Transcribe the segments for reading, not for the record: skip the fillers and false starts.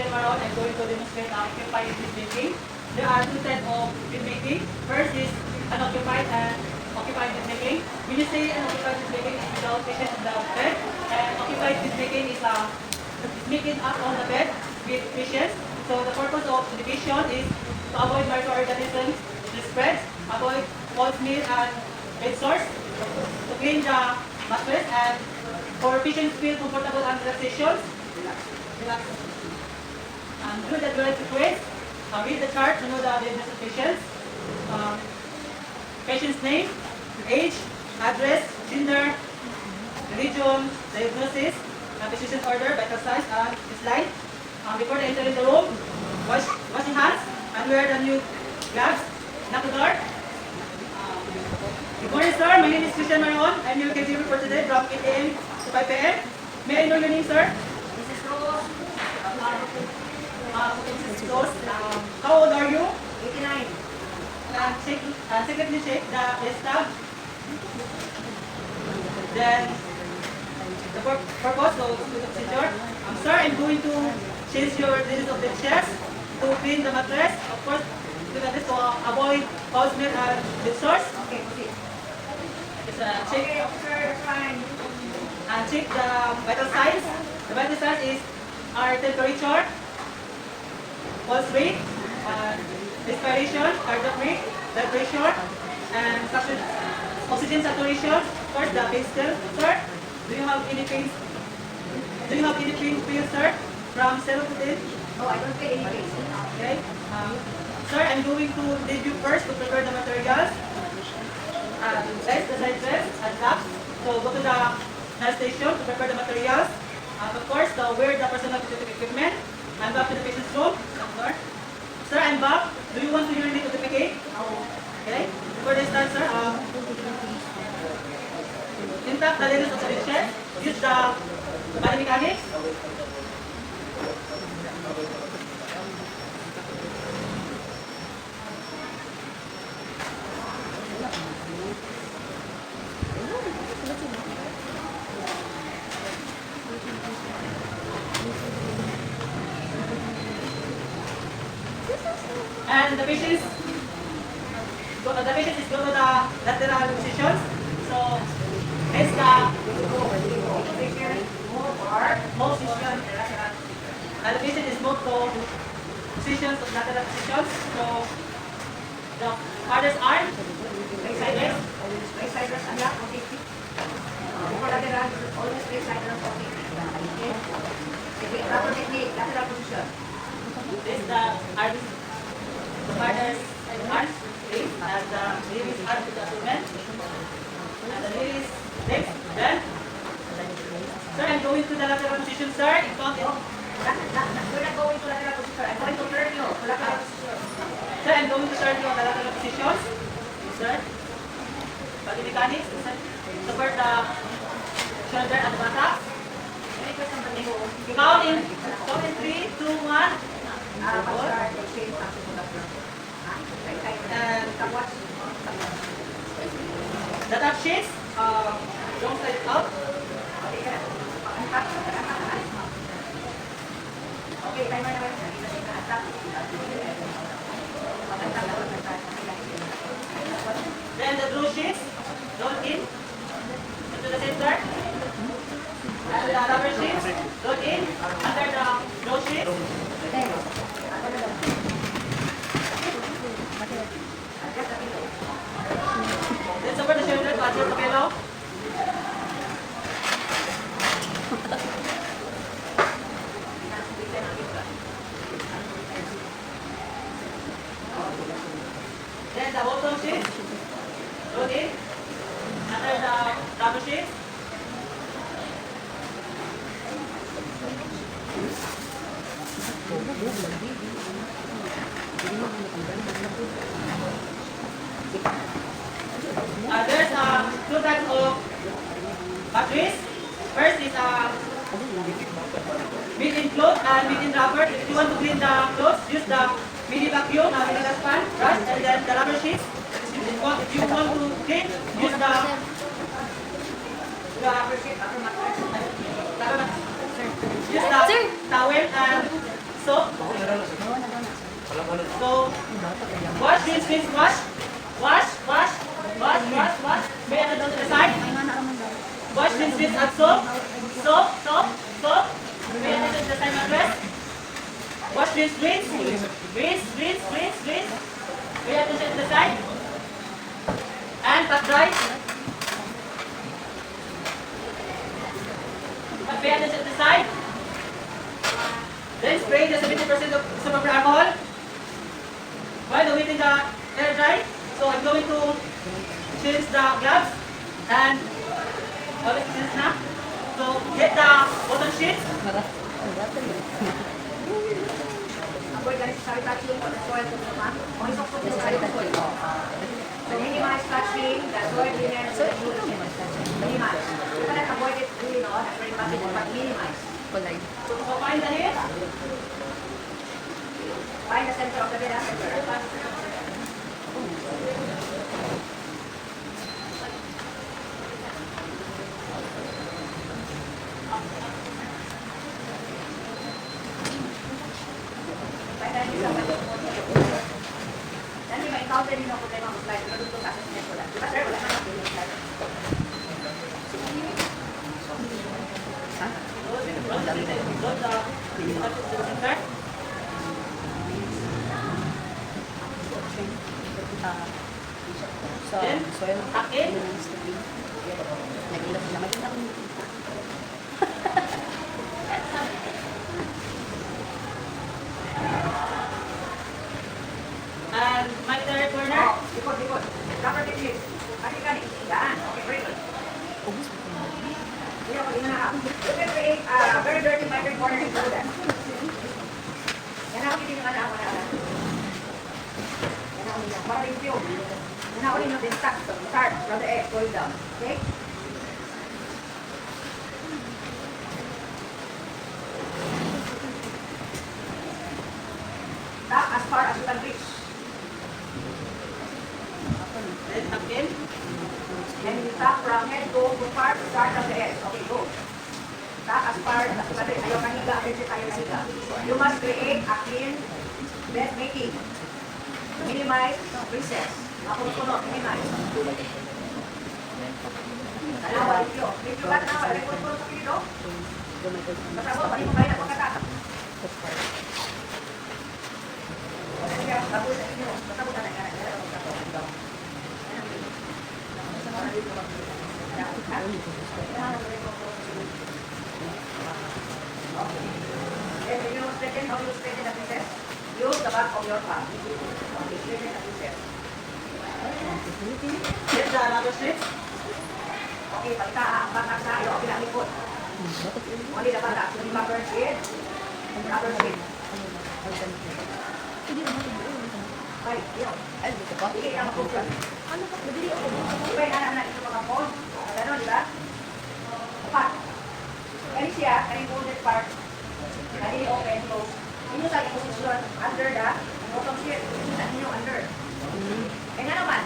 camera on, I'm going to demonstrate occupied bead making. There are two types of bead making. First is unoccupied and occupied bead making. When you say unoccupied bead making, it's without patient in the bed. And occupied bead making is making up on the bed with patients. So the purpose of education is to avoid microorganisms, the spreads, avoid false meal and bed sores, to clean the mattress, and for patients feel comfortable and relaxation. Relax. Do the direct request. Read the chart to know the diagnosis of patients. Patient's name, age, address, gender, religion, diagnosis, physician's order, vital signs, and slide. Before they enter in the room, wash your hands and wear the new gloves. Knock the door. Good morning, sir. My name is Christian Maron. I'm your caregiver for today from 8 a.m. to 5 p.m. May I know your name, sir? This is Rose. Rose. How old are you? 89. Secondly, check the desk tab. Then, the purpose of the procedure. Sir, I'm going to change your list of the chairs to clean the mattress. Of course, do that to avoid foul smell and bed sores. Okay, proceed. Check. Okay, officer, fine. And check the vital signs. The vital signs is our temperature, pulse rate, respiration, cardiac rate, blood pressure, and oxygen saturation. Of course, the pain scale. Sir, do you have any pain? Do you have any pain feel, sir? From 0 to 10? No, I don't pay any fees. Okay. Sir, I'm going to lead you first to prepare the materials. Rest, the side rest, and laps. So go to the nurse station to prepare the materials. Of course, wear the personal protective equipment. I'm back to the patient's room. Sir, I'm back. Do you want to urinate to defecate? Okay. Before they start, sir, intact the levels of the patient. Use the body mechanics. And the patient is go to the lateral positions. So it's the most position. And the patient is moved to positions of lateral positions. So the other's arm, sideways. Right side rest, and left, okay. For lateral, always right side rest, okay. Okay. Okay, proper technique, lateral position. This the arm, the father's arm, and the baby's arm to the abdomen, and the baby's legs. Then, sir, I'm going to the lateral position, sir. In front of We're not going to lateral position. I'm going to turn you to lateral position. sir, I'm going to turn you on the lateral positions. Sir, body mechanics, support the shoulder and the buttocks. Any question ba niyo? Count in 3, 2, 1. Start, change, after the doctor. Right side rest. And Tapos, the top sheets, don't slide up. okay ka na. Okay, timer naman. Attack. Then the blue sheets, roll in into the center. And the rubber sheets, roll in under the blue sheets. Then support the shoulder to adjust the pillow. Then the bottom sheets, roll in under the rubber sheets. There's two types of batteries. First is made-in cloth and made-in rubber. If you want to clean the clothes, use the mini vacuum, mini dustpan, brush, and then the rubber sheets. If you want to clean, use the use the towel and soap. So, wash, rinse, wash. Wash. May ano doon to the side. Wash, rinse, and soap. Soap. May ano doon to the side ng dress. Wash, rinse. May ano doon to the side. And pat dry. May ano doon to the side. Then spray the 70% of super alcohol while awaiting the air dry. So I'm going to change the gloves and all the things now. So get the cotton sheets. Avoid guys, sorry touching on the soil to the mat. Only so focus on the soil. So minimize touching the soil linen to the food. Minimize. You cannot avoid it really, no? That's very possible, but minimize. So find the head. Find the center of the bed, center. Nanti may encounter din ako tayo mga slide. Pero dito kasi siya wala. Diba sir, wala na ako yung slide. Then, tuck in. Nag-ilap naman din ako. And my third corner. Likod. Dapat dikit. Kasi ka daan. Okay, very good. Hindi ako ina na. You can create a very dirty micro corner in that. Yan ako hindi nga na ako na. Yan ako nila. Para rin yun. Yan ako rin yung start from the egg going down. Okay? Tap as far as you can reach. Then tuck in. And you tap from head, go to part, start from the edge. Okay, go. Tap as far as you can reach. Ayaw kahiga, kasi tayo kahiga. You must create a clean bed making. Minimize recess. Ako puno, minimize. Tanawa, review. Review ka, tanawa. Record ko sa kilo. Masabo, pati mo kayo na pagkatata. Bago sa inyo. Masabo ka na ka na. Then when you straighten, how you straighten the pieces? Use the back of your palm. Okay, straighten the pieces. Get the rubber sheets. Okay, palita ang batak sa iyo. Okay, likod. Only the batak. So, rubber sheet. Rubber sheet. Bye, yun. Sige, ang mag-focus. Iba yung anak na ito mag-focus. Ganon, di ba? Pat. Kani siya, kani folded part. Kani open, close. Inyo sa position under the bottom sheet. Inyo sa inyo under. Kaya nga naman,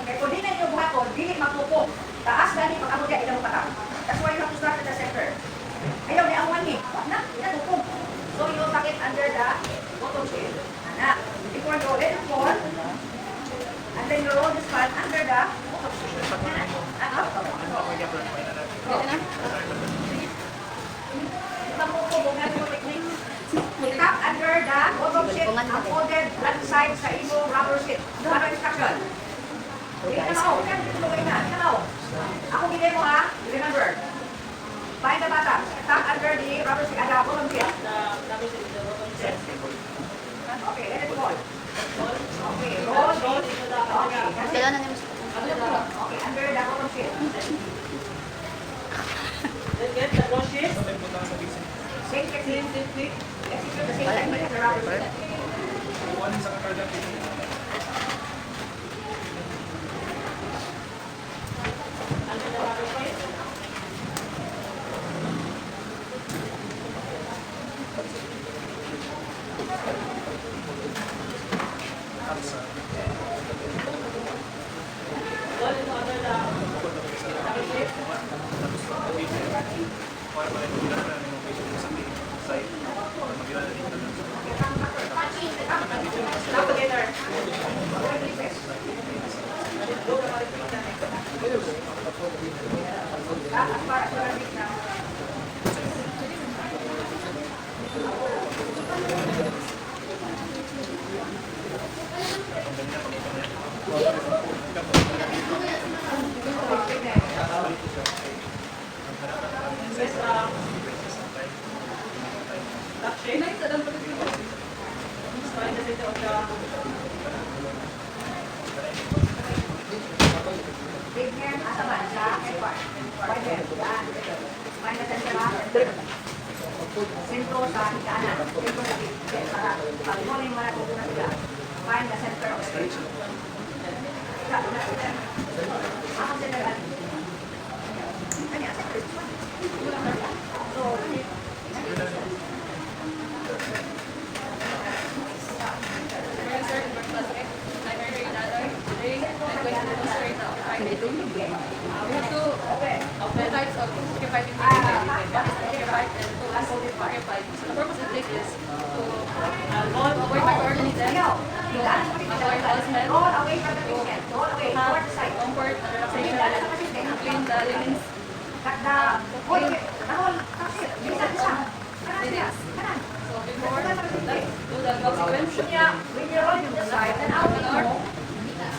kaya kung di na inyo buhaton, dili magtupo. Taas dali pag-abot yan, ilang patak. That's why you have to start at the center. Ayaw, di ang wani. Wag na, di na tupo. So you tuck it under the bottom sheet. Anak. Before you let it fall, and then you roll this part under the bottom sheet. Tap under the bottom sheet, unfolded right side sa imo rubber sheet. Ano instruction? Hindi ka na ako, hindi ka na ako. Ako gilay mo ha, remember. Find the bottom, tap under the rubber sheet, the bottom sheet. The rubber sheet is the bottom sheet. Okay, let it fall. Okay, roll it. Okay, that's it. Kailan na naman siya? Okay, under the bottom sheet. Then get the brush sheets. Same technique. Execute the same technique as the rubber sheet. Under the rubber sheet. Roll it under the rubber sheet. Yes, lock shape. Find the center of the Big hand, asa ba? Sa effort. Right hand. Yan. Find the center ha. Sentro sa hikanan. Sentro sa hikanan. Para pag mo yung mga kukunan sila. Find the center of the bridge. Ako sila lang. Kanya, center. So, The types of occupied and occupied and to occupied. So the purpose of this is to avoid microorganisms, avoid all smell, roll away from the patient. Roll away. have Toward the side. comfort and relaxation, clean the linens, Cut the whole way. The whole capsule. Bilisan siya. Kanan siya. Kanan. so before that, do the glove sequence. When you roll to the side, then out mo.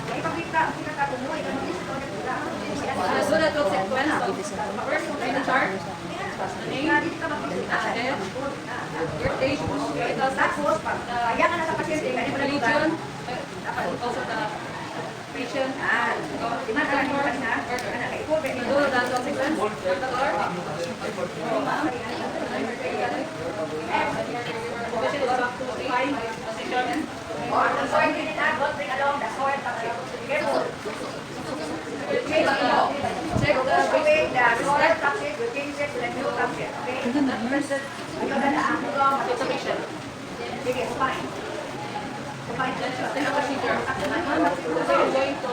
May pagkita, pinatapon mo. Ikaw mo dito. Do the glove sequence. So first, read the chart, the name, then your age, vital stats, Tapos, kaya ka na sa pasyente, kaya mo the region, also the patient, Di man ka lang yung kanina. so do the glove sequence, for the Lord. position is back to 5 position. Or the soil did not go bring along the soil capsule. Careful. Check the Push away the soil capsule, you change it to the new capsule. Okay? Ito na lang. the patient. Sige, fine. Fine. Then the procedure. So you're going to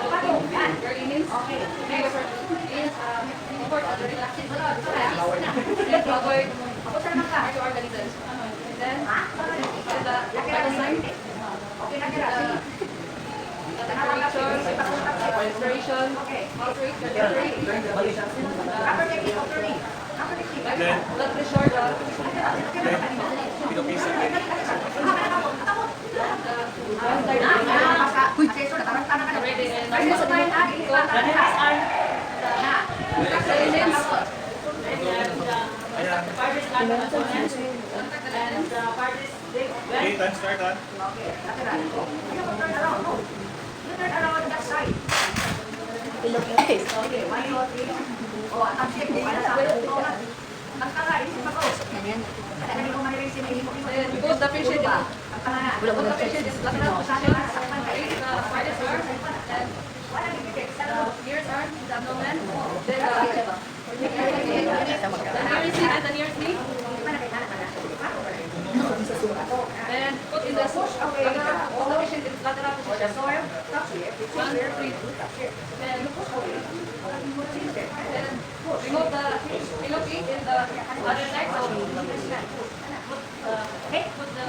your linens. Okay. Make sure is comfort and relaxing. Then to avoid Tapos na naman ka. microorganisms. And then Ha? the Laki vital na sign, Okay na tira. Sige. the temperature, respiration, Okay. heart rate, cardiac rate, Upper technique, upper knee. Upper technique. blood pressure, the ready and The next are the parties are the components and the parties they Okay, time start ha. because the patient is lateral position, raise the farthest arm, and the ears are the abdomen, then the nearest knee and the nearest knee, then put in the patient in lateral position. 1, 3, then remove the pillow in the other side, so put the